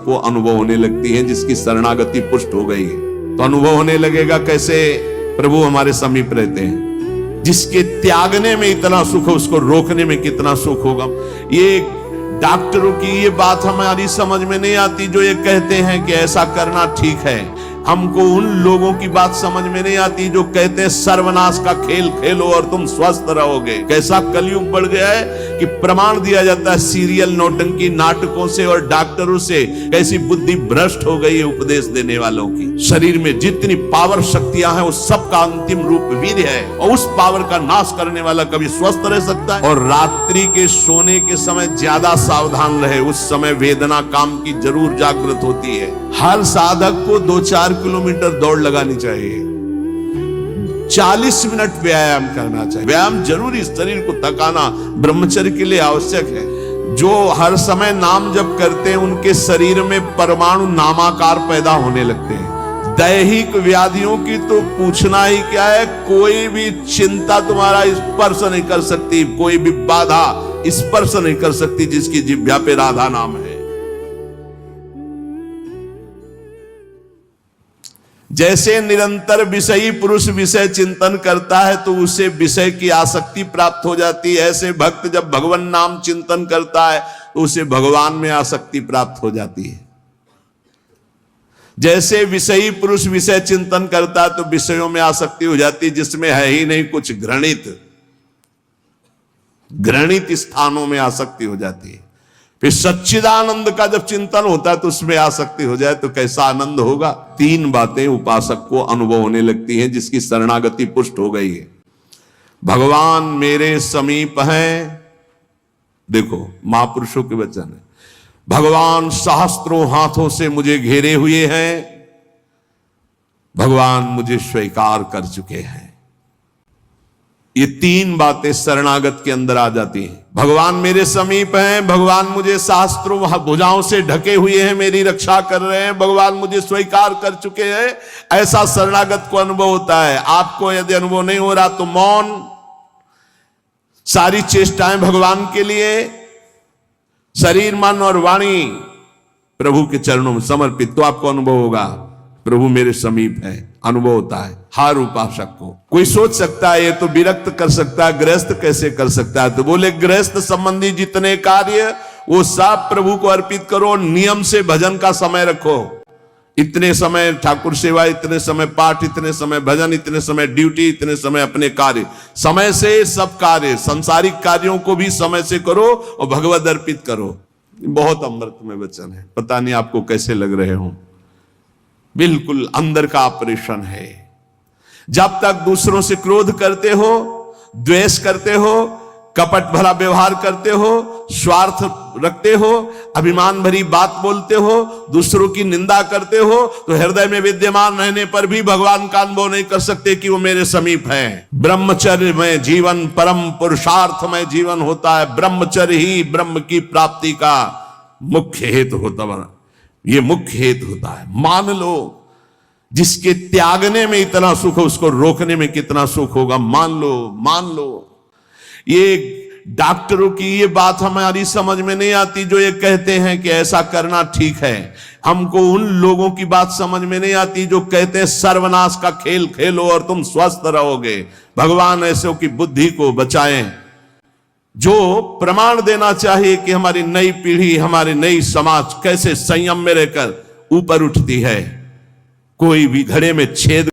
सबको अनुभव होने लगती है जिसकी शरणागति पुष्ट हो गई है। तो अनुभव होने लगेगा कैसे प्रभु हमारे समीप रहते हैं। जिसके त्यागने में इतना सुख है उसको रोकने में कितना सुख होगा। ये डॉक्टरों की ये बात हमारी समझ में नहीं आती जो ये कहते हैं कि ऐसा करना ठीक है। हमको उन लोगों की बात समझ में नहीं आती जो कहते हैं सर्वनाश का खेल खेलो और तुम स्वस्थ रहोगे। कैसा कलयुग बढ़ गया है कि प्रमाण दिया जाता है सीरियल नौटंकी नाटकों से और डॉक्टरों से। कैसी बुद्धि भ्रष्ट हो गई है उपदेश देने वालों की। शरीर में जितनी पावर शक्तियां हैं उस सब का अंतिम रूप वीर्य है और उस पावर का नाश करने वाला कभी स्वस्थ रह सकता है। और रात्रि के सोने के समय ज्यादा सावधान रहे, उस समय वेदना काम की जरूर जागृत होती है। हर साधक को 2-4 किलोमीटर दौड़ लगानी चाहिए, 40 मिनट व्यायाम करना चाहिए। व्यायाम जरूरी, शरीर को थकाना ब्रह्मचर्य के लिए आवश्यक है। जो हर समय नाम जप करते हैं उनके शरीर में परमाणु नामाकार पैदा होने लगते हैं। दैहिक व्याधियों की तो पूछना ही क्या है। कोई भी चिंता तुम्हारा स्पर्श नहीं कर सकती, कोई भी बाधा स्पर्श नहीं कर सकती जिसकी जिह्वा पे राधा नाम है। जैसे निरंतर विषयी पुरुष विषय चिंतन करता है तो उसे विषय की आसक्ति प्राप्त हो जाती है। ऐसे भक्त जब भगवान नाम चिंतन करता है तो उसे भगवान में आसक्ति प्राप्त हो जाती है। जैसे विषयी पुरुष विषय चिंतन करता है तो विषयों में आसक्ति हो जाती है जिसमें है ही नहीं कुछ, घृणित स्थानों में आसक्ति हो जाती है। फिर सच्चिदानंद का जब चिंतन होता है तो उसमें आसक्ति हो जाए तो कैसा आनंद होगा। 3 बातें उपासक को अनुभव होने लगती हैं जिसकी शरणागति पुष्ट हो गई है। भगवान मेरे समीप हैं, देखो महापुरुषों के वचन है। भगवान सहस्त्रों हाथों से मुझे घेरे हुए हैं, भगवान मुझे स्वीकार कर चुके हैं। ये 3 बातें शरणागत के अंदर आ जाती हैं। भगवान मेरे समीप हैं, भगवान मुझे शास्त्रों भुजाओं से ढके हुए हैं, मेरी रक्षा कर रहे हैं, भगवान मुझे स्वीकार कर चुके हैं। ऐसा शरणागत को अनुभव होता है। आपको यदि अनुभव नहीं हो रहा तो मौन, सारी चेष्टाएं भगवान के लिए, शरीर मन और वाणी प्रभु के चरणों में समर्पित, तो आपको अनुभव होगा प्रभु मेरे समीप है। अनुभव होता है हर उपासक को। कोई सोच सकता है ये तो विरक्त कर सकता है, गृहस्थ कैसे कर सकता है? तो बोले गृहस्थ संबंधी जितने कार्य वो सब प्रभु को अर्पित करो। नियम से भजन का समय रखो। इतने समय ठाकुर सेवा, इतने समय पाठ, इतने समय भजन, इतने समय ड्यूटी, इतने समय अपने कार्य। समय से सब कार्य, संसारिक कार्यों को भी समय से करो और भगवद अर्पित करो। बहुत अमृत में वचन है, पता नहीं आपको कैसे लग रहे हो। बिल्कुल अंदर का ऑपरेशन है। जब तक दूसरों से क्रोध करते हो, द्वेष करते हो, कपट भरा व्यवहार करते हो, स्वार्थ रखते हो, अभिमान भरी बात बोलते हो, दूसरों की निंदा करते हो, तो हृदय में विद्यमान रहने पर भी भगवान का अनुभव नहीं कर सकते कि वो मेरे समीप है। ब्रह्मचर्य में जीवन परम पुरुषार्थ में जीवन होता है। ब्रह्मचर्य ही ब्रह्म की प्राप्ति का मुख्य हेतु होता है। ये मुख्य हेतु होता है। मान लो जिसके त्यागने में इतना सुख है उसको रोकने में कितना सुख होगा। मान लो ये डॉक्टरों की ये बात हमारी समझ में नहीं आती जो ये कहते हैं कि ऐसा करना ठीक है। हमको उन लोगों की बात समझ में नहीं आती जो कहते हैं सर्वनाश का खेल खेलो और तुम स्वस्थ रहोगे। भगवान ऐसों की बुद्धि को बचाएं जो प्रमाण देना चाहिए कि हमारी नई पीढ़ी, हमारी नई समाज कैसे संयम में रहकर ऊपर उठती है। कोई भी घड़े में छेद